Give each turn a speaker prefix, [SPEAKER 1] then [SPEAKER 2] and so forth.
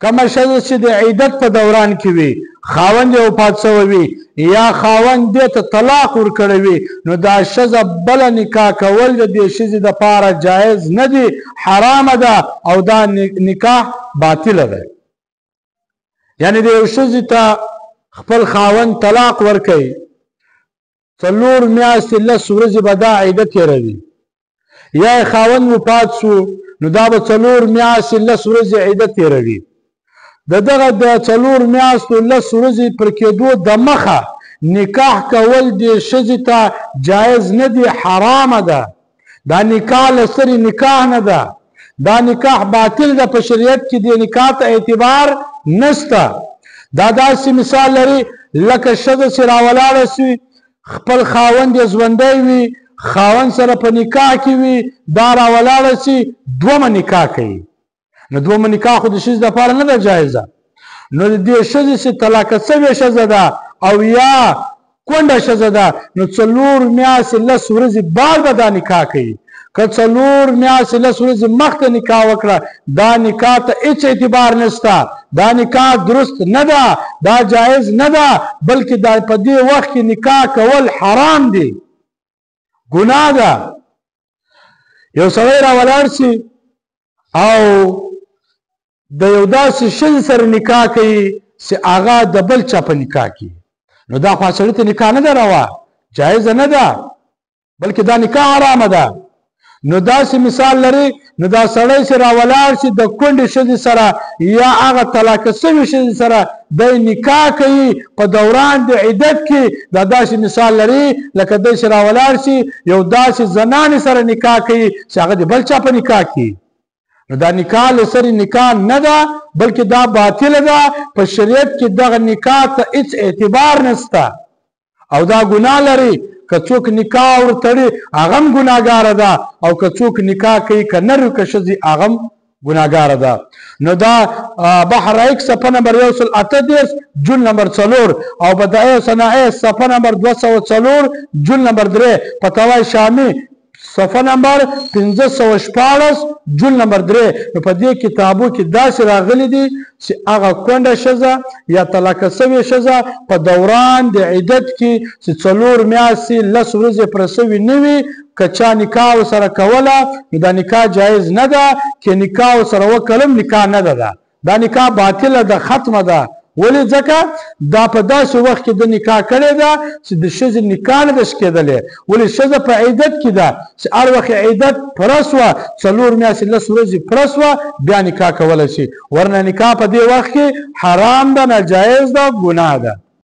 [SPEAKER 1] کومه ښځه چې د عدت په دوران کې وي خاوند یې وفات شوی وي یا خاوند دې ته طلاق ورکړی وي نو دا ښځه بله نکاح کول د دې ښځې دپاره جایز نه دي، حرامه ده او دا نکاح باطله ده. یعنې د یو ښځې ته خپل خاوند طلاق ورکوي 4 میاشتې 10 ورځې به دا عده تېروي، یا یې خاوند وفات شو نو دا به 4 میاشتې 10 ورځې عده تېروي. دغه د 4 میاشتو 10 ورځې پر کېدو د مخه نکاح کول دې ښځې ته جایز نه دي، حرامه ده. دا نکاح له سرې نکاح نه ده، دا نکاح باطل ده، په شریعت کې دې نکاح ته اعتبار نشته. دا داسې مثال لري لکه ښځه چې راولاړه شي خپل خاوند یې ژوندی وي، خاوند سره په نکاح کې وي، دا راولاړه شي دومه نکاح کوي، نو دومه نکاح خو د ښځې دپاره نه ده جایزه. نو د دې ښځې چې طلاقه شوې ښځه ده او یا کونډه ښځه ده نو 4 میاشتې 10 ورځې بعد به دا نکاح کوي. که 4 میاشتې 10 ورځې مخکې نکاح وکړه دا نکاح ته هېڅ اعتبار نشته، دا نکاح درست نه ده، دا جایز نه ده، بلکې دا په دې وخت کې نکاح کول حرام دي، ګناه ده. یو سړی راولاړ شي او د یو داسې ښځې سره نکاح کوي چې هغه د بل چا په نکاح کوي، نو دا خو سړي ته نکاح نه ده روا، جایزه نه ده، بلکې دا نکاح حرامه ده. نو داسې مثال لري نو دا سړی چې راولاړ شي د کونډې ښځې سره یا هغه طلاقه شوې ښځې سره دی نکاح کوي په دوران د عدت کې، دا داسې مثال لري لکه دی چې راولاړ شي یو داسې زنانې سره نکاح کوي چې هغه د بل چا په نکاح کوي، نو دا نکاح له سرې نکاح نه ده بلکې دا باطله ده. په شریعت کې دغه نکاح ته هېڅ اعتبار نشته او دا ګناه لري. که څوک نکاح ورتړي هغه هم ګناهګاره ده او که څوک نکاح کوي که نر وي که ښځې هغه هم ګناهګاره ده. نو دا بحر رائق صفحه نمبر 138 جون نمبر 4 او بدائع صنائع صفحه نمبر 204 جون نمبر 3 فتاوی شامی صفحه نمبر 514 جون نمبر 3. نو په دې کتابو کې داسې راغلي دي چې هغه کونډه ښځه یا طلاقه شوې ښځه په دوران د عدت کې چې 4 میاشتې 10 ورځې پوره شوې نه وي که چا نکاح ورسره کوله نو دا نکاح جایز نه ده، که نکاح ورسره وکړم نکاح نه ده، دا نکاح باطله ده، ختمه ده. ولې ځکه دا په داسې وخت کې د نکاح کړې ده چې د ښځې نکاح نه ده کېدلی. ولې ښځه په عدت کې ده چې هر وخت عدت پوره شوه 4 میاشتې 10 ورځې پوره شوه بیا نکاح کولی شي، ورنه نکاح په دې وخت کې حرام ده، ناجایز ده، ګناه ده.